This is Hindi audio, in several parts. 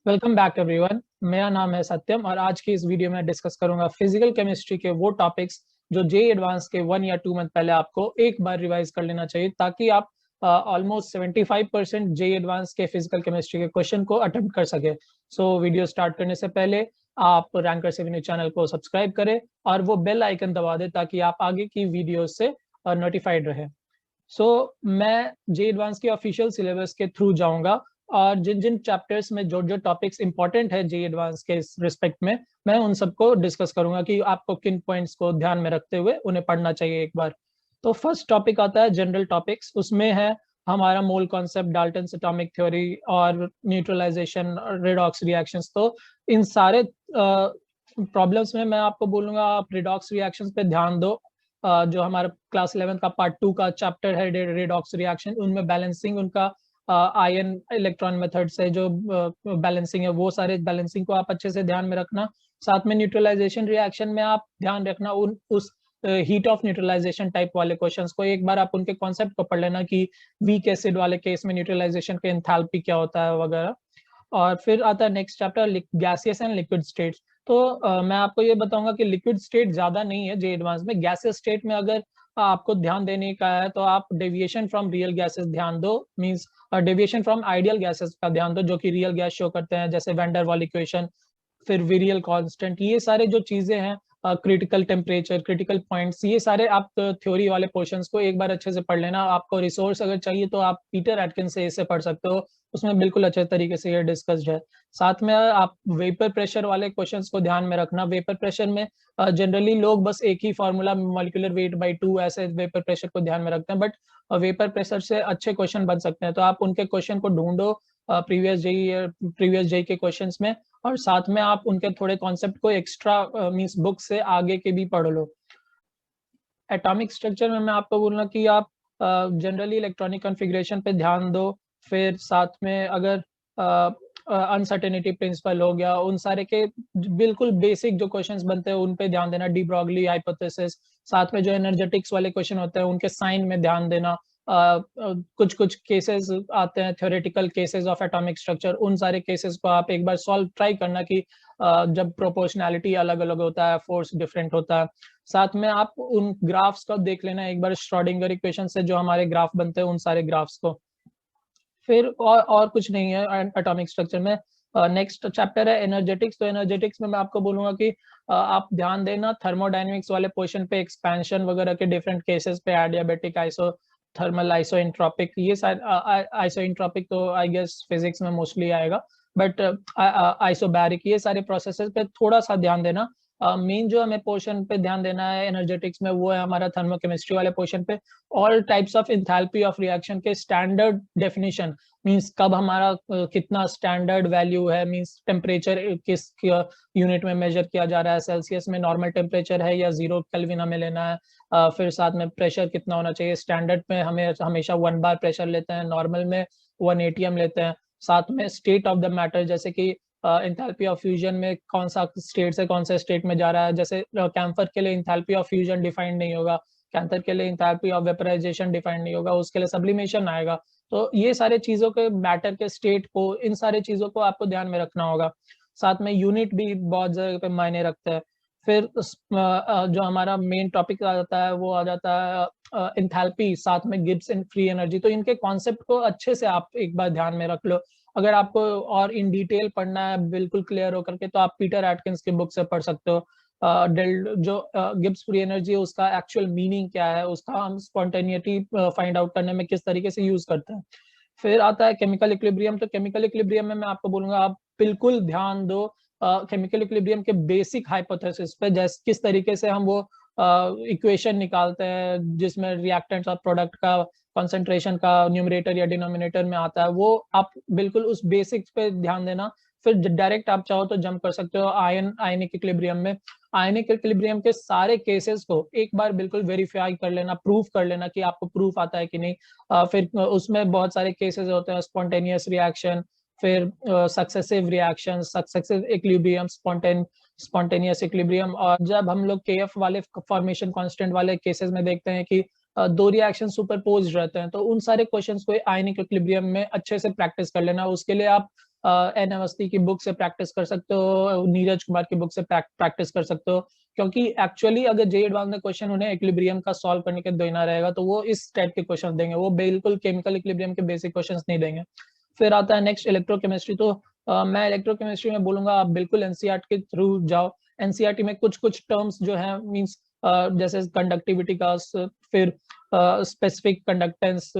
Welcome back everyone. मेरा नाम है सत्यम और आज की इस वीडियो में डिस्कस करूंगा फिजिकल केमिस्ट्री के वो टॉपिक्स जो जे एडवांस के 1 या 2 मंथ पहले आपको एक बार रिवाइज कर लेना चाहिए ताकि आप ऑलमोस्ट 75% जे एडवांस के फिजिकल केमिस्ट्री के क्वेश्चन को अटेम्प्ट कर सके। सो वीडियो स्टार्ट करने से पहले आप रैंकर सेवन चैनल को सब्सक्राइब करें और वो बेल आइकन दबा दें ताकि आप आगे की वीडियो से नोटिफाइड रहे। मैं जे एडवांस के ऑफिशियल सिलेबस के थ्रू जाऊंगा और जिन जिन चैप्टर्स में जो जो टॉपिक्स इंपॉर्टेंट है जे एडवांस के रिस्पेक्ट में मैं उन सबको डिस्कस करूंगा कि आपको किन पॉइंट्स को ध्यान में रखते हुए उन्हें पढ़ना चाहिए एक बार। तो फर्स्ट टॉपिक आता है जनरल टॉपिक्स। उसमें है हमारा mole concept, Dalton's atomic theory और न्यूट्रलाइजेशन, रेडॉक्स रिएक्शंस। तो इन सारे प्रॉब्लम्स में मैं आपको बोलूंगा आप रेडॉक्स रिएक्शंस पे ध्यान दो। जो हमारा क्लास 11 का पार्ट 2 का चैप्टर है रेडॉक्स रिएक्शन, उनमें बैलेंसिंग उनका आयन इलेक्ट्रॉन मेथड से जो बैलेंसिंग है वो सारे बैलेंसिंग को आप अच्छे से ध्यान में रखना। साथ में न्यूट्रलाइजेशन रिएक्शन में आप ध्यान रखना उस हीट ऑफ न्यूट्रलाइजेशन टाइप वाले क्वेश्चंस को एक बार आप उनके कॉन्सेप्ट को पढ़ लेना कि वीक एसिड वाले केस में न्यूट्रलाइजेशन के एंथैल्पी क्या होता है वगैरह। और फिर आता है next chapter gaseous and liquid states. तो मैं आपको ये बताऊंगा कि लिक्विड स्टेट ज्यादा नहीं है जे एडवांस में। गैसियस स्टेट में अगर आपको ध्यान देने का है तो आप डेविएशन फ्रॉम रियल गैसेस ध्यान दो, means deviation from ideal gases का ध्यान दो जो कि रियल गैस शो करते हैं, जैसे वैन डर वाल इक्वेशन, फिर विरियल कांस्टेंट। ये सारे जो चीजें हैं, क्रिटिकल टेम्परेचर, क्रिटिकल पॉइंट्स, ये सारे आप थ्योरी वाले पोर्शंस को एक बार अच्छे से पढ़ लेना। आपको रिसोर्स अगर चाहिए तो आप पीटर एटकिंस से इसे पढ़ सकते हो, उसमें बिल्कुल अच्छे तरीके से ये डिस्कस्ड है। साथ में आप वेपर प्रेशर वाले क्वेश्चंस को ध्यान में रखना। वेपर प्रेशर में जनरली लोग बस एक ही फार्मूला मॉलिक्यूलर वेट बाय 2 ऐसे वेपर प्रेशर को ध्यान में रखते हैं, बट वेपर प्रेशर से अच्छे क्वेश्चन बन सकते हैं। तो आप उनके क्वेश्चन को ढूंढो प्रीवियस जेई के क्वेश्चंस में, और साथ में आप उनके थोड़े कॉन्सेप्ट को एक्स्ट्रा मींस बुक से आगे के भी पढ़ लो। एटॉमिक स्ट्रक्चर में मैं आपको बोलूँगा कि आप जनरली इलेक्ट्रॉनिक कॉन्फ़िगरेशन पे ध्यान दो। फिर साथ में अगर अनसर्टेनिटी प्रिंसिपल हो गया, उन सारे के बिल्कुल बेसिक जो क्वेश्चंस बनते हैं उन पे ध्यान देना। डी ब्रॉगली हाइपोथेसिस, साथ में जो एनर्जेटिक्स वाले क्वेश्चन होते हैं उनके साइन में ध्यान देना। कुछ कुछ केसेस आते हैं theoretical cases of atomic structure, उन सारे केसेस को आप एक बार सॉल्व ट्राई करना कि जब प्रोपोर्शनैलिटी अलग अलग होता है, फोर्स डिफरेंट होता है। साथ में आप उन ग्राफ्स को देख लेना एक बार, श्रोडिंगर इक्वेशन से जो हमारे ग्राफ बनते हैं उन सारे ग्राफ्स को। फिर और कुछ नहीं है एटॉमिक स्ट्रक्चर में। नेक्स्ट चैप्टर है एनर्जेटिक्स। तो एनर्जेटिक्स में मैं आपको बोलूंगा कि आप ध्यान देना थर्मोडायनेमिक्स वाले पोर्शन पे, एक्सपेंशन वगैरह के डिफरेंट केसेस पे, एडियाबेटिक, आइसो थर्मल, आइसोएंट्रोपिक, ये सारे आइसोएंट्रोपिक तो आई गेस फिजिक्स में मोस्टली आएगा, बट आइसोबैरिक, ये सारे प्रोसेसेस पे थोड़ा सा ध्यान देना। मेन जो हमें पोर्शन पे ध्यान देना है एनर्जेटिक्स में वो है हमारा थर्मोकेमिस्ट्री वाले पोर्शन पे। All types of enthalpy of reaction के स्टैंडर्ड डेफिनेशन, मींस कब हमारा कितना स्टैंडर्ड वैल्यू है, मींस टेम्परेचर किस यूनिट में मेजर किया जा रहा है, सेल्सियस में नॉर्मल टेम्परेचर है या 0 केल्विन हमें लेना है। फिर साथ में प्रेशर कितना होना चाहिए, स्टैंडर्ड में हमें हमेशा 1 बार प्रेशर लेते हैं, नॉर्मल में 1 एटीएम लेते हैं। साथ में स्टेट ऑफ द मैटर, जैसे कि इंथैल्पी ऑफ फ्यूजन में कौन सा स्टेट से कौन से स्टेट में जा रहा है। जैसे कैंफर के लिए इंथैल्पी ऑफ फ्यूजन डिफाइंड नहीं होगा, कैंसर के लिए इंथैल्पी ऑफ वेपराइजेशन डिफाइंड नहीं होगा, उसके लिए सब्लिमेशन आएगा। तो ये सारे चीजों के मैटर के स्टेट को, इन सारे चीजों को आपको ध्यान में रखना होगा। साथ में यूनिट भी बहुत जगह पे मायने रखते हैं। फिर जो हमारा मेन टॉपिक आ जाता है वो आ जाता है इंथैल्पी, साथ में गिब्स एंड फ्री एनर्जी। तो इनके कॉन्सेप्ट को अच्छे से आप एक बार ध्यान में रख लो। अगर आपको और इन डिटेल पढ़ना है बिल्कुल क्लियर होकर के, तो आप पीटर एटकिंस की बुक से पढ़ सकते हो। जो गिब्स फ्री एनर्जी है उसका एक्चुअल मीनिंग क्या है, उसका हम स्पॉन्टेनिटी फाइंड आउट करने में किस तरीके से यूज करते हैं। फिर आता है केमिकल इक्विलिब्रियम। तो केमिकल इक्विलिब्रियम में मैं आपको बोलूंगा आप बिल्कुल ध्यान दो केमिकल इक्विलिब्रियम के बेसिक हाइपोथेसिस पे, जैसे किस तरीके से हम वो इक्वेशन निकालते हैं जिसमें रिएक्टेंट्स और प्रोडक्ट का कॉन्सेंट्रेशन का न्यूमरेटर या डिनोमिनेटर में आता है, वो आप बिल्कुल उस बेसिक्स पे ध्यान देना। फिर डायरेक्ट आप चाहो तो जंप कर सकते हो आयनिक इक्विलिब्रियम में। आयनिक इक्विलिब्रियम के सारे केसेस को एक बार बिल्कुल वेरीफाई कर लेना, प्रूफ कर लेना कि आपको प्रूफ आता है कि नहीं। फिर उसमें बहुत सारे केसेस होते हैं, स्पॉन्टेनियस रिएक्शन, फिर successive reaction, successive equilibrium, spontaneous equilibrium. और जब हम लोग केएफ वाले फॉर्मेशन कांस्टेंट वाले केसेस में देखते हैं कि दो रिएक्शन सुपरपोज रहते हैं, तो उन सारे क्वेश्चंस को आयनिक इक्विलिब्रियम में अच्छे से प्रैक्टिस कर लेना। उसके लिए आप एन अवस्थी की बुक से प्रैक्टिस कर सकते हो, नीरज कुमार की बुक से प्रैक्टिस कर सकते हो, क्योंकि एक्चुअली अगर जेईई एडवांस में क्वेश्चन उन्हें इक्विलिब्रियम का सॉल्व करने के देना रहेगा तो वो इस टाइप के क्वेश्चन देंगे, वो बिल्कुल केमिकल इक्विलिब्रियम के बेसिक क्वेश्चंस नहीं देंगे। फिर आता है नेक्स्ट इलेक्ट्रोकेमिस्ट्री। तो मैं इलेक्ट्रोकेमिस्ट्री में बोलूंगा आप बिल्कुल एनसीईआरटी के थ्रू जाओ। एनसीईआरटी में कुछ कुछ टर्म्स जो है मींस जैसे कंडक्टिविटी का, फिर स्पेसिफिक कंडक्टेंस,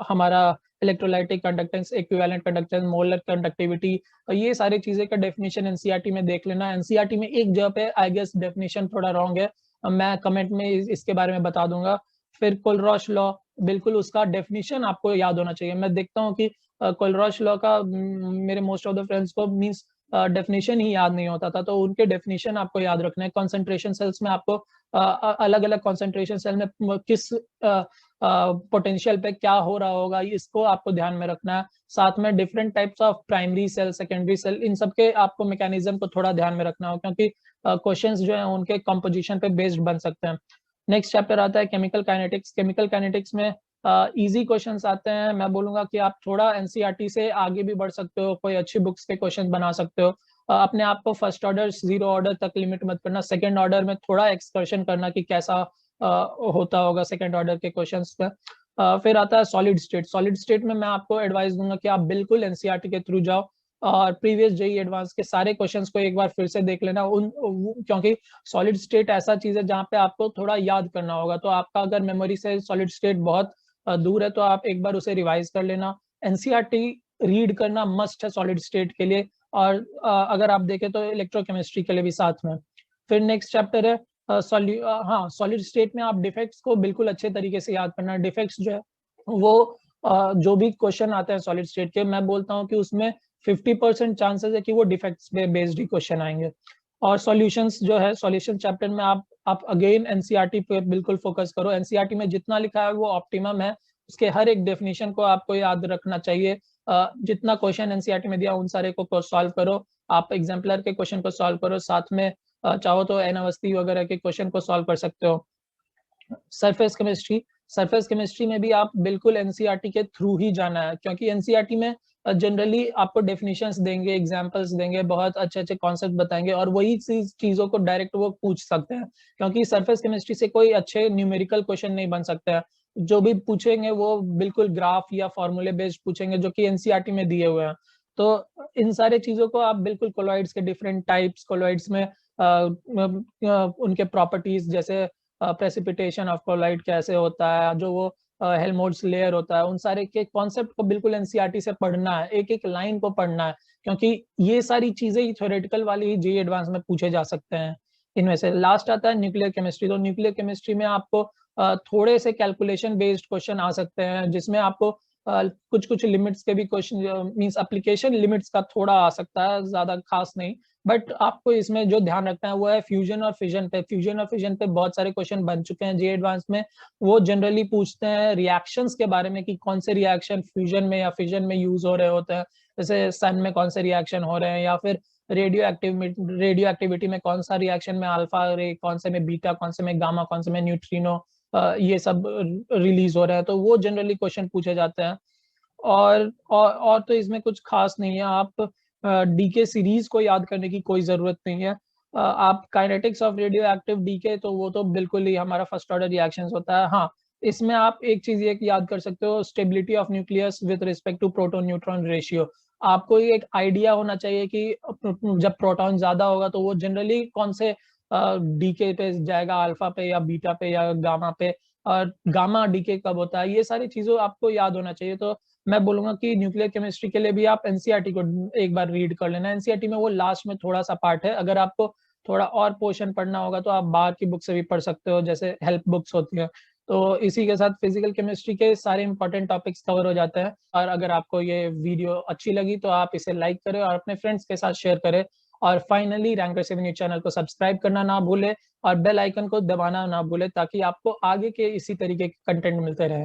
हमारा electrolytic conductance, equivalent conductance, molar conductivity, ये सारी चीजें का डेफिनेशन एनसीईआरटी में देख लेना। एनसीईआरटी में एक जगह पे आई गेस डेफिनेशन थोड़ा रॉन्ग है, मैं कमेंट में इसके बारे में बता दूंगा। फिर कोलरॉश लॉ, बिल्कुल उसका डेफिनेशन आपको याद होना चाहिए। मैं देखता हूँ कि कोलरॉश लॉ का मेरे मोस्ट ऑफ द फ्रेंड्स को मींस डेफिनेशन ही याद नहीं होता था, तो उनके डेफिनेशन आपको याद रखना है। कंसंट्रेशन सेल्स में आपको अलग अलग कंसंट्रेशन सेल में किस पोटेंशियल पे क्या हो रहा होगा, इसको आपको ध्यान में रखना है। साथ में different types of primary cell, secondary cell, इन सब के आपको मैकेनिज्म को थोड़ा ध्यान में रखना हो, क्योंकि क्वेश्चंस जो है उनके कंपोजिशन पे बेस्ड बन सकते हैं। नेक्स्ट चैप्टर आता है केमिकल काइनेटिक्स। केमिकल काइनेटिक्स में इजी क्वेश्चंस आते हैं। मैं बोलूंगा कि आप थोड़ा एनसीईआरटी से आगे भी बढ़ सकते हो, कोई अच्छी बुक्स के क्वेश्चन बना सकते हो। अपने आप को फर्स्ट ऑर्डर, जीरो ऑर्डर तक लिमिट मत करना, सेकंड ऑर्डर में थोड़ा एक्सकर्शन करना कि कैसा होता होगा सेकंड ऑर्डर के क्वेश्चंस पे। फिर आता है सॉलिड स्टेट। सॉलिड स्टेट में मैं आपको एडवाइस दूंगा कि आप बिल्कुल एनसीईआरटी के थ्रू जाओ और प्रीवियस जेईई एडवांस के सारे क्वेश्चंस को एक बार फिर से देख लेना क्योंकि सॉलिड स्टेट ऐसा चीज है जहाँ पे आपको थोड़ा याद करना होगा। तो आपका अगर मेमोरी से सॉलिड स्टेट बहुत दूर है तो आप एक बार उसे रिवाइज कर लेना। एनसीईआरटी रीड करना मस्ट है सॉलिड स्टेट के लिए, और अगर आप देखें तो इलेक्ट्रोकेमिस्ट्री के लिए भी साथ में। फिर नेक्स्ट चैप्टर है सॉलिड स्टेट में आप डिफेक्ट्स को बिल्कुल अच्छे तरीके से याद करना। डिफेक्ट्स जो है वो जो भी क्वेश्चन आते हैं सॉलिड स्टेट के, मैं बोलता हूँ कि उसमें 50% चांसेस है कि वो डिफेक्ट्स पे बेस्ड ही क्वेश्चन आएंगे। और सॉल्यूशंस जो है, सॉल्यूशन चैप्टर में आप अगेन एनसीईआरटी पे बिल्कुल फोकस करो। एनसीईआरटी में जितना लिखा है वो ऑप्टिमम है, उसके हर एक डेफिनेशन को आपको याद रखना चाहिए। जितना क्वेश्चन एनसीईआरटी में दिया उन सारे को सॉल्व करो। आप एग्जाम्पलर के क्वेश्चन को सॉल्व करो, साथ में चाहो तो एन अवस्थी वगैरह के क्वेश्चन को सॉल्व कर सकते हो। सरफेस केमिस्ट्री, सरफेस केमिस्ट्री में भी आप बिल्कुल एनसीईआरटी के थ्रू ही जाना है, क्योंकि एनसीईआरटी में जनरली आपको डेफिनेशंस देंगे, एग्जांपल्स देंगे, बहुत अच्छे अच्छे कॉन्सेप्ट बताएंगे और वही चीजों को डायरेक्ट वो पूछ सकते हैं, क्योंकि सरफेस केमिस्ट्री से कोई अच्छे न्यूमेरिकल क्वेश्चन नहीं बन सकते हैं। जो भी पूछेंगे वो बिल्कुल ग्राफ या फॉर्मूले बेस्ड पूछेंगे जो कि एनसीईआरटी में दिए हुए हैं। तो इन सारे चीजों को आप बिल्कुल कोलॉइड्स के डिफरेंट टाइप्स, कोलॉइड्स में उनके प्रॉपर्टीज, जैसे प्रेसिपिटेशन ऑफ कोलाइड कैसे होता है, जो वो हेल्महोल्ट्ज लेयर होता है, उन सारे के कॉन्सेप्ट को बिल्कुल एनसीईआरटी से पढ़ना है, एक एक लाइन को पढ़ना है, क्योंकि ये सारी चीजें ही थ्योरेटिकल वाली ही जेईई एडवांस में पूछे जा सकते हैं। इनमें से लास्ट आता है न्यूक्लियर केमिस्ट्री। तो न्यूक्लियर केमिस्ट्री में आपको थोड़े से कैलकुलेशन बेस्ड क्वेश्चन आ सकते हैं, जिसमें आपको कुछ कुछ लिमिट्स के भी क्वेश्चन मींस एप्लीकेशन लिमिट्स का थोड़ा आ सकता है, ज्यादा खास नहीं। बट आपको इसमें जो ध्यान रखना है वो है फ्यूजन और फिजन पे। फ्यूजन और फिजन पे बहुत सारे क्वेश्चन बन चुके हैं जेईई एडवांस में। वो जनरली पूछते हैं रिएक्शंस के बारे में कि कौन से रिएक्शन फ्यूजन में या फिजन में यूज हो रहे होते हैं, जैसे सन में कौन से रिएक्शन हो रहे हैं, या फिर रेडियो एक्टिविटी में कौन सा रिएक्शन में अल्फा रे, कौन से में बीटा, कौन से में गामा, कौन से में न्यूट्रिनो ये सब रिलीज हो रहे हैं। तो वो जनरली क्वेश्चन पूछे जाते हैं। और तो इसमें कुछ खास नहीं है। आप डीके सीरीज को याद करने की कोई जरूरत नहीं है। आप kinetics of radioactive decay, तो वो तो बिल्कुल ही हमारा फर्स्ट ऑर्डर रिएक्शंस होता है। हाँ, इसमें आप एक चीज ये याद कर सकते हो, stability of nucleus with respect to proton neutron ratio. आपको ये एक आइडिया होना चाहिए कि जब प्रोटॉन ज्यादा होगा तो वो जनरली कौन से डीके पे जाएगा, अल्फा पे या बीटा पे या गामा पे, और गामा डीके कब होता है, ये सारी चीजों आपको याद होना चाहिए। तो मैं बोलूंगा कि न्यूक्लियर केमिस्ट्री के लिए भी आप एनसीईआरटी को एक बार रीड कर लेना। एनसीईआरटी में वो लास्ट में थोड़ा सा पार्ट है, अगर आपको थोड़ा और पोर्शन पढ़ना होगा तो आप बाहर की बुक से भी पढ़ सकते हो, जैसे हेल्प बुक्स होती है। तो इसी के साथ फिजिकल केमिस्ट्री के सारे इंपॉर्टेंट टॉपिक्स कवर हो जाते हैं। और अगर आपको ये वीडियो अच्छी लगी तो आप इसे लाइक करें और अपने फ्रेंड्स के साथ शेयर करें। और फाइनली रैंकर 7 न्यूज़ चैनल को सब्सक्राइब करना ना भूले और बेल आइकन को दबाना ना भूले, ताकि आपको आगे के इसी तरीके के कंटेंट मिलते रहे।